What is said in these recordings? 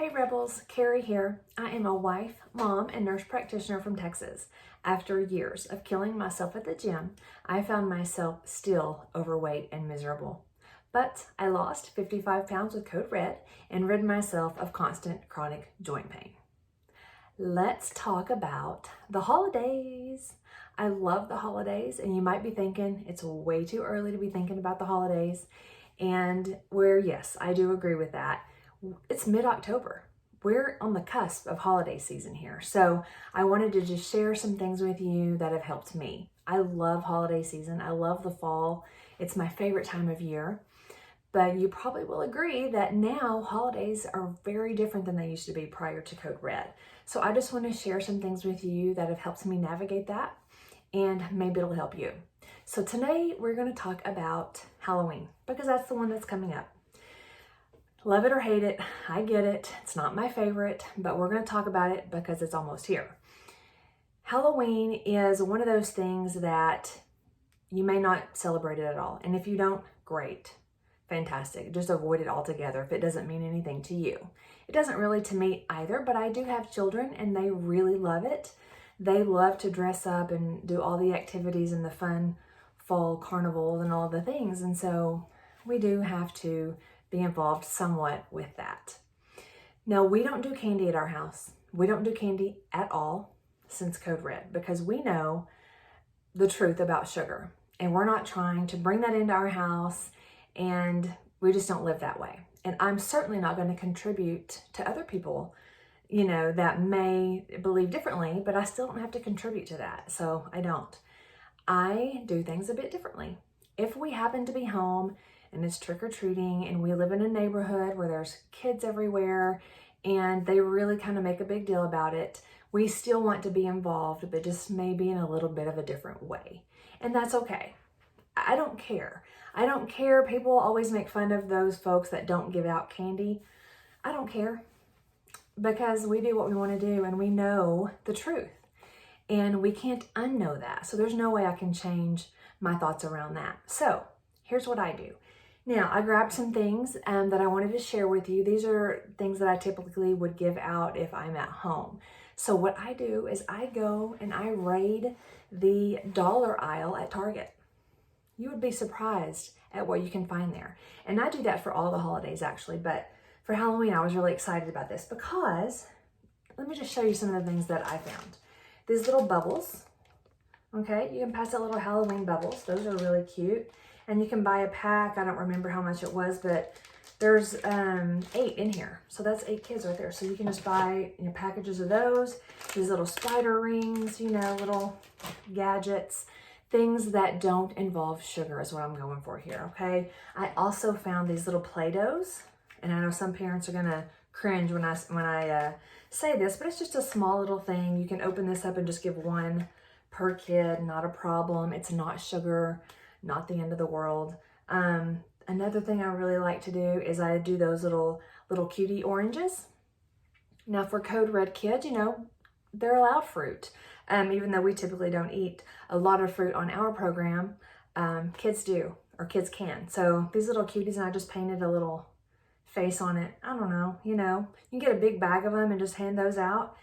Hey Rebels, Carrie here. I am a wife, mom, and nurse practitioner from Texas. After years of killing myself at the gym, I found myself still overweight and miserable. But I lost 55 pounds with Code Red and rid myself of constant chronic joint pain. Let's talk about the holidays. I love the holidays, and you might be thinking it's way too early to be thinking about the holidays. And yes, I do agree with that. It's mid-October. We're on the cusp of holiday season here. So I wanted to just share some things with you that have helped me. I love holiday season. I love the fall. It's my favorite time of year. But you probably will agree that now holidays are very different than they used to be prior to Code Red. So I just want to share some things with you that have helped me navigate that, and maybe it'll help you. So today we're going to talk about Halloween because that's the one that's coming up. Love it or hate it, I get it. It's not my favorite, but we're going to talk about it because it's almost here. Halloween is one of those things that you may not celebrate it at all. And if you don't, great, fantastic. Just avoid it altogether if it doesn't mean anything to you. It doesn't really to me either, but I do have children and they really love it. They love to dress up and do all the activities and the fun fall carnivals and all the things. And so we do have to be involved somewhat with that. Now, we don't do candy at our house. We don't do candy at all since Code Red because we know the truth about sugar and we're not trying to bring that into our house, and we just don't live that way. And I'm certainly not going to contribute to other people, that may believe differently, but I still don't have to contribute to that. So I don't. I do things a bit differently. If we happen to be home and it's trick-or-treating and we live in a neighborhood where there's kids everywhere and they really kind of make a big deal about it, we still want to be involved, but just maybe in a little bit of a different way. And that's okay. I don't care. I don't care. People always make fun of those folks that don't give out candy. I don't care because we do what we want to do and we know the truth. And we can't unknow that. So there's no way I can change my thoughts around that. So here's what I do. Now, I grabbed some things that I wanted to share with you. These are things that I typically would give out if I'm at home. So what I do is I go and I raid the dollar aisle at Target. You would be surprised at what you can find there. And I do that for all the holidays actually, but for Halloween I was really excited about this because, let me just show you some of the things that I found. These little bubbles, okay, you can pass out little Halloween bubbles. Those are really cute. And you can buy a pack. I don't remember how much it was, but there's 8 in here. So that's 8 kids right there. So you can just buy packages of those. These little spider rings, little gadgets. Things that don't involve sugar is what I'm going for here, okay? I also found these little Play-Dohs. And I know some parents are going to cringe when I say this, but it's just a small little thing. You can open this up and just give one per kid, not a problem. It's not sugar, not the end of the world. Another thing I really like to do is I do those little cutie oranges. Now for Code Red kids, they're allowed fruit. Even though we typically don't eat a lot of fruit on our program, kids do, or kids can. So these little cuties, and I just painted a little face on it. I don't know, you can get a big bag of them and just hand those out.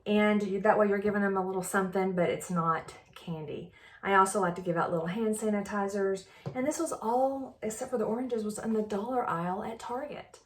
And that way you're giving them a little something, but it's not candy. I also like to give out little hand sanitizers. And this was all, except for the oranges, was in the dollar aisle at Target.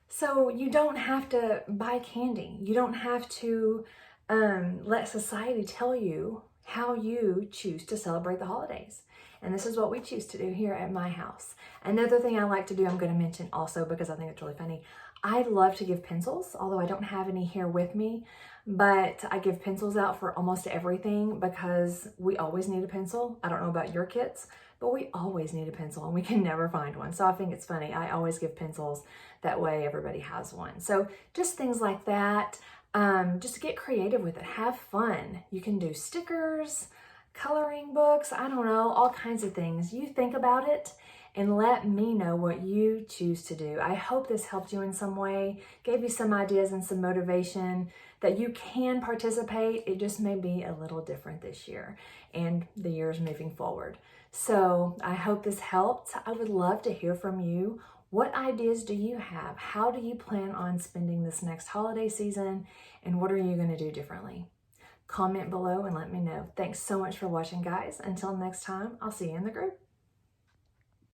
So you don't have to buy candy. You don't have to let society tell you how you choose to celebrate the holidays. And this is what we choose to do here at my house. Another thing I like to do, I'm going to mention also because I think it's really funny. I love to give pencils, although I don't have any here with me, but I give pencils out for almost everything because we always need a pencil. I don't know about your kids, but we always need a pencil and we can never find one. So I think it's funny. I always give pencils. That way everybody has one. So just things like that. Just get creative with it. Have fun. You can do stickers, coloring books, I don't know, all kinds of things. You think about it and let me know what you choose to do. I hope this helped you in some way, gave you some ideas and some motivation that you can participate. It just may be a little different this year and the years moving forward. So I hope this helped. I would love to hear from you. What ideas do you have? How do you plan on spending this next holiday season? And what are you going to do differently? Comment below and let me know. Thanks so much for watching, guys. Until next time, I'll see you in the group.